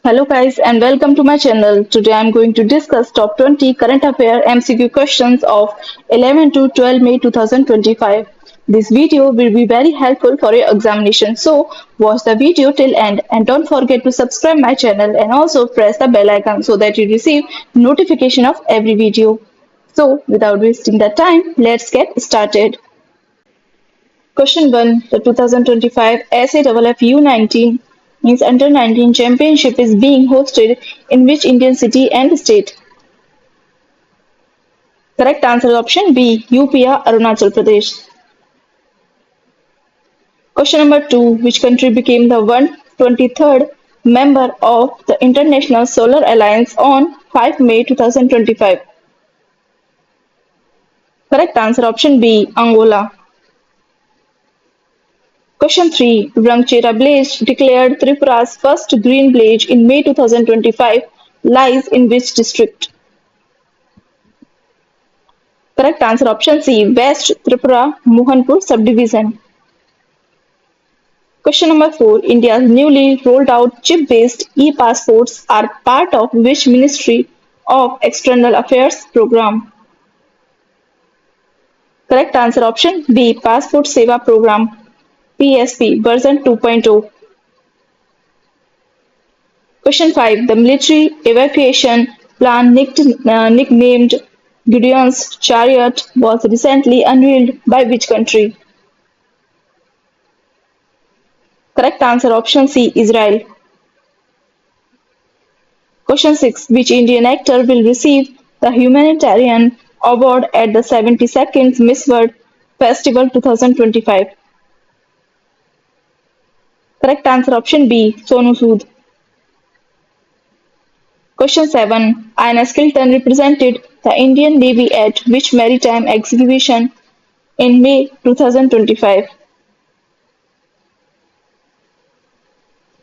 Hello guys and welcome to my channel. Today I am going to discuss top 20 current affair MCQ questions of 11 to 12 May 2025. This video will be very helpful for your examination. So watch the video till end and don't forget to subscribe my channel and also press the bell icon so that you receive notification of every video. So without wasting the time, let's get started. Question 1. The 2025 SAFF U19 means Under 19 Championship is being hosted in which Indian city and state? Correct answer is option B. UP Arunachal Pradesh. Question number 2. Which country became the 123rd member of the International Solar Alliance on 5 May 2025? Correct answer option B. Angola. Question 3. Rangchera Blaze, declared Tripura's first green blaze in May 2025, lies in which district? Correct answer option C. West Tripura Mohanpur subdivision. Question number 4. India's newly rolled out chip-based e-passports are part of which Ministry of External Affairs program? Correct answer option B. Passport Seva program. PSP version 2.0. Question 5. The military evacuation plan nicknamed Gideon's Chariot was recently unveiled by which country? Correct answer option C. Israel. Question 6. Which Indian actor will receive the humanitarian award at the 72nd Miss World Festival 2025? Correct answer option B. Sonu Sood. Question 7. Ines Kilton represented the Indian Navy at which maritime exhibition in May 2025?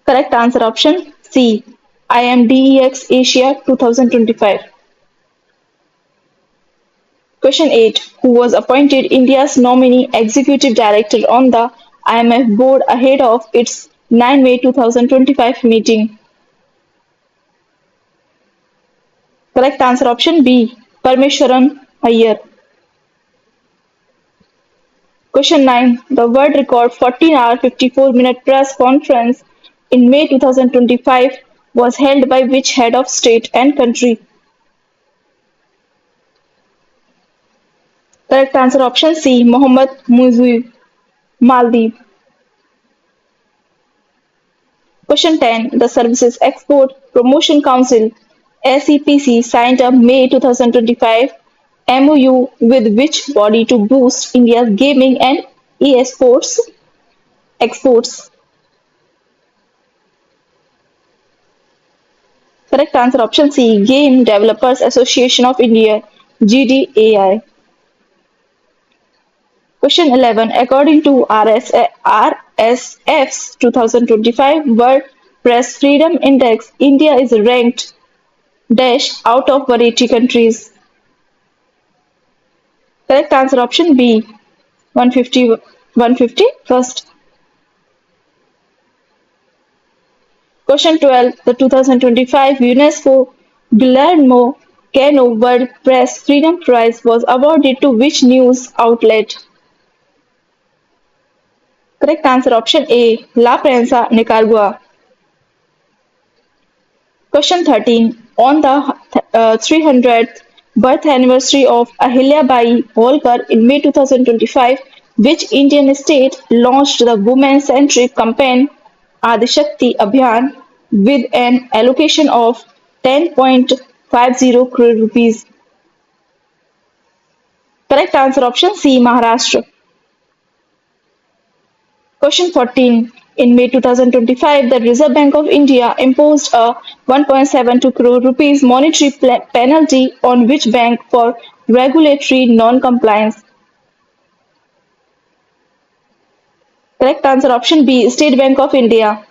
Correct answer option C. IMDEX Asia 2025. Question 8. Who was appointed India's nominee executive director on the IMF board ahead of its 9 May 2025 meeting? Correct answer option B. Parmeshwaran Iyer. Question 9. The world record 14-hour 54-minute press conference in May 2025 was held by which head of state and country? Correct answer option C. Mohammad Muizzi, Maldives. Question 10. The Services Export Promotion Council SEPC signed a May 2025 MOU with which body to boost India's gaming and e-sports exports? Correct answer option C. Game Developers Association of India GDAI. Question 11. According to RSF's 2025 World Press Freedom Index, India is ranked dash out of 180 countries. Correct answer option B. 151st. Question 12. The 2025 UNESCO Guillermo Cano World Press Freedom Prize was awarded to which news outlet? Correct answer option A. La Prensa Nicaragua. Question 13. On the 300th birth anniversary of Ahilyabai Holkar in May 2025, which Indian state launched the women-centric campaign Adishakti Abhiyan with an allocation of 10.50 crore rupees? Correct answer option C. Maharashtra. Question 14. In May 2025, the Reserve Bank of India imposed a 1.72 crore rupees monetary penalty on which bank for regulatory non-compliance? Correct answer option B. State Bank of India.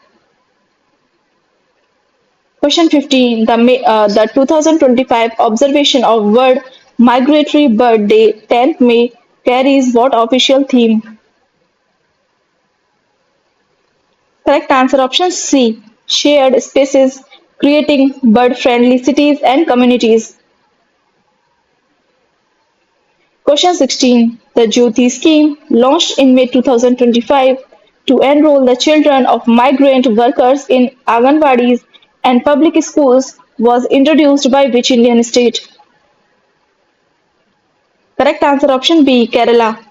Question 15. The 2025 observation of World Migratory Bird Day 10th May carries what official theme? Correct answer option C. Shared spaces creating bird-friendly cities and communities. Question 16. The Jyoti scheme, launched in May 2025 to enroll the children of migrant workers in Anganwadis and public schools, was introduced by which Indian state? Correct answer option B, Kerala.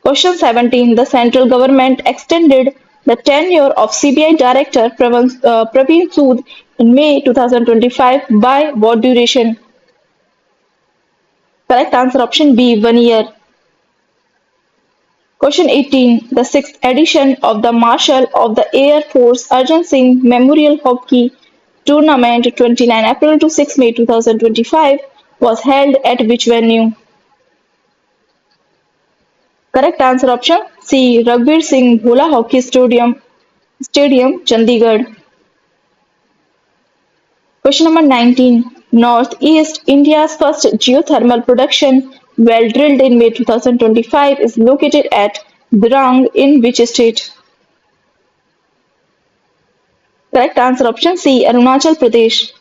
Question 17. The central government extended the tenure of CBI Director Praveen Sood in May 2025 by what duration? Correct answer option B, 1 year. Question 18. The sixth edition of the Marshal of the Air Force Arjun Singh Memorial Hockey Tournament 29 April to 6 May 2025 was held at which venue? Correct answer option C. Raghbir Singh Bhola Hockey Stadium, Chandigarh. Question number 19. Northeast India's first geothermal production well drilled in May 2025 is located at Dirang in which state? Correct answer option C. Arunachal Pradesh.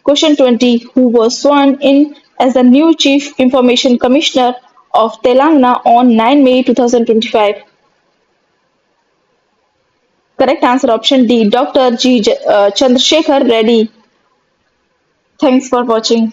Question 20. Who was sworn in as the new Chief Information Commissioner of Telangana on 9 May 2025? Correct answer option D. Dr. Chandrasekhar Reddy. Thanks for watching.